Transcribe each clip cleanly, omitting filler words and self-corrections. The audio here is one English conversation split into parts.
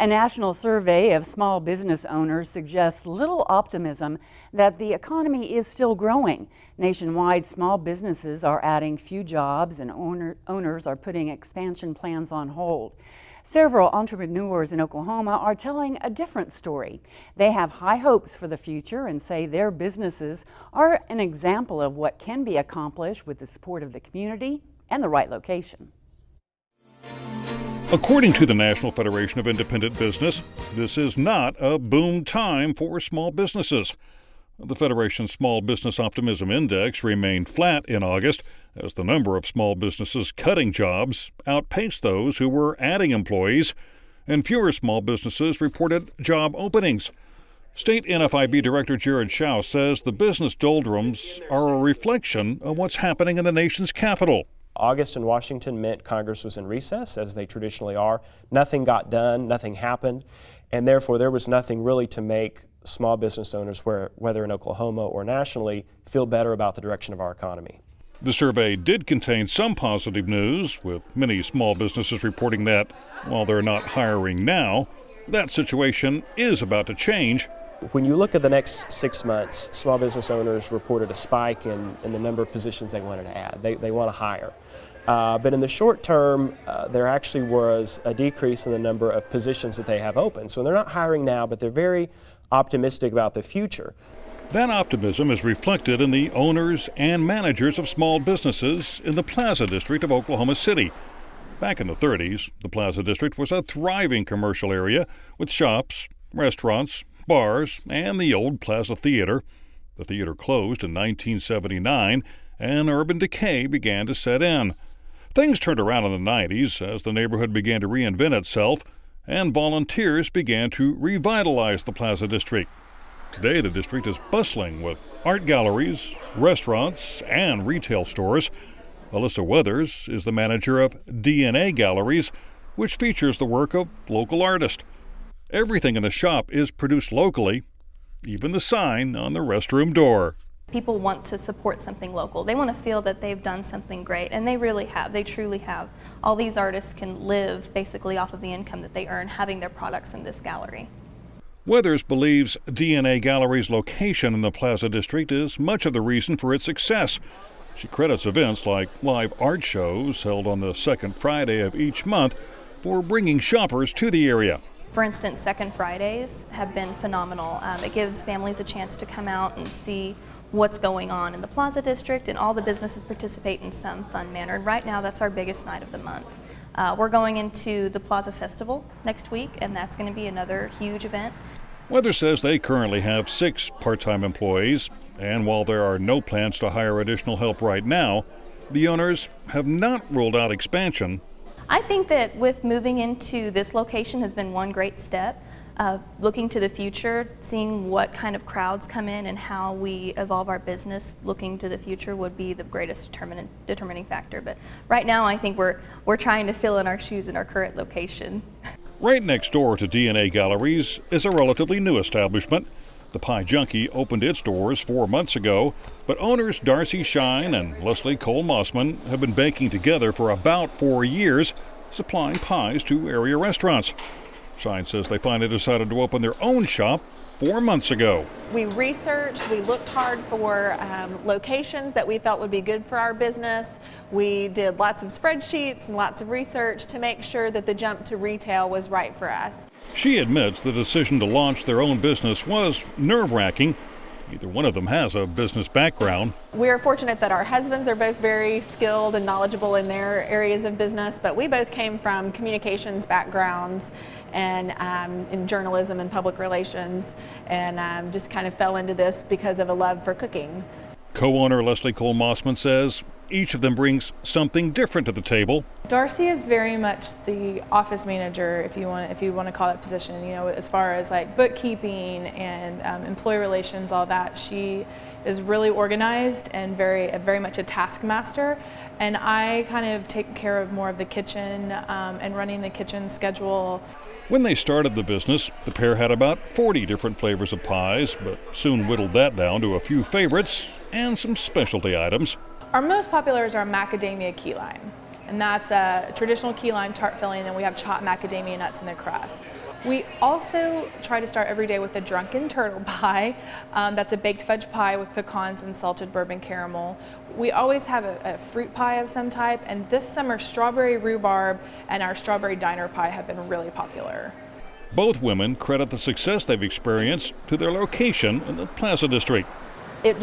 A national survey of small business owners suggests little optimism that the economy is still growing. Nationwide, small businesses are adding few jobs and owners are putting expansion plans on hold. Several entrepreneurs in Oklahoma are telling a different story. They have high hopes for the future and say their businesses are an example of what can be accomplished with the support of the community and the right location. According to the National Federation of Independent Business, this is not a boom time for small businesses. The Federation's Small Business Optimism Index remained flat in August as the number of small businesses cutting jobs outpaced those who were adding employees, and fewer small businesses reported job openings. State NFIB Director Jared Schaus says the business doldrums are a reflection of what's happening in the nation's capital. August in Washington meant Congress was in recess, as they traditionally are. Nothing got done, nothing happened, and therefore there was nothing really to make small business owners, whether in Oklahoma or nationally, feel better about the direction of our economy. The survey did contain some positive news, with many small businesses reporting that, while they're not hiring now, that situation is about to change. When you look at the next 6 months, small business owners reported a spike in the number of positions they wanted to add. They want to hire. But in the short term, there actually was a decrease in the number of positions that they have open. So they're not hiring now, but they're very optimistic about the future. That optimism is reflected in the owners and managers of small businesses in the Plaza District of Oklahoma City. Back in the 30s, the Plaza District was a thriving commercial area with shops, restaurants, bars, and the old Plaza Theater. The theater closed in 1979, and urban decay began to set in. Things turned around in the 90s as the neighborhood began to reinvent itself, and volunteers began to revitalize the Plaza District. Today, the district is bustling with art galleries, restaurants, and retail stores. Alyssa Weathers is the manager of DNA Galleries, which features the work of local artists. Everything in the shop is produced locally, even the sign on the restroom door. People want to support something local. They want to feel that they've done something great, and they really have. They truly have. All these artists can live basically off of the income that they earn having their products in this gallery. Weathers believes DNA Gallery's location in the Plaza District is much of the reason for its success. She credits events like live art shows held on the second Friday of each month for bringing shoppers to the area. For instance, Second Fridays have been phenomenal. It gives families a chance to come out and see what's going on in the Plaza District, and all the businesses participate in some fun manner. And right now, that's our biggest night of the month. We're going into the Plaza Festival next week, and that's going to be another huge event. Weathers says they currently have 6 part-time employees, and while there are no plans to hire additional help right now, the owners have not ruled out expansion. I think that with moving into this location has been one great step. Looking to the future, seeing what kind of crowds come in and how we evolve our business, looking to the future would be the greatest determining factor. But right now, I think we're trying to fill in our shoes in our current location. Right next door to DNA Galleries is a relatively new establishment. The Pie Junkie opened its doors 4 months ago, but owners Darcy Shine and Leslie Cole Mossman have been baking together for about 4 years, supplying pies to area restaurants. Shine says they finally decided to open their own shop 4 months ago. We researched, we looked hard for locations that we felt would be good for our business. We did lots of spreadsheets and lots of research to make sure that the jump to retail was right for us. She admits the decision to launch their own business was nerve-wracking. Neither one of them has a business background. We are fortunate that our husbands are both very skilled and knowledgeable in their areas of business, but we both came from communications backgrounds and in journalism and public relations, and just kind of fell into this because of a love for cooking. Co-owner Leslie Cole Mossman says each of them brings something different to the table. Darcy is very much the office manager, if you want to call that position. You know, as far as like bookkeeping and employee relations, all that. She is really organized and very much a taskmaster. And I kind of take care of more of the kitchen and running the kitchen schedule. When they started the business, the pair had about 40 different flavors of pies, but soon whittled that down to a few favorites and some specialty items. Our most popular is our macadamia key lime. and that's a traditional key lime tart filling, and we have chopped macadamia nuts in the crust. We also try to start every day with a drunken turtle pie. That's a baked fudge pie with pecans and salted bourbon caramel. We always have a fruit pie of some type, and this summer strawberry rhubarb and our strawberry diner pie have been really popular. Both women credit the success they've experienced to their location in the Plaza District. It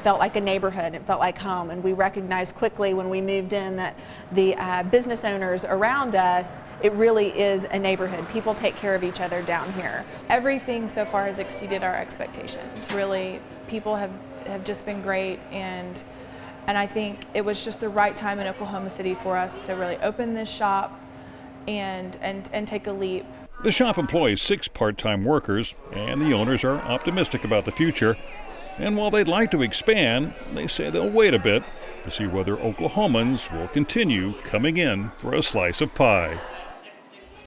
felt like a neighborhood, it felt like home, and we recognized quickly when we moved in that the business owners around us, it really is a neighborhood. People take care of each other down here. Everything so far has exceeded our expectations. Really, people have just been great, and I think it was just the right time in Oklahoma City for us to really open this shop and take a leap. The shop employs 6 part-time workers, and the owners are optimistic about the future. And while they'd like to expand, they say they'll wait a bit to see whether Oklahomans will continue coming in for a slice of pie.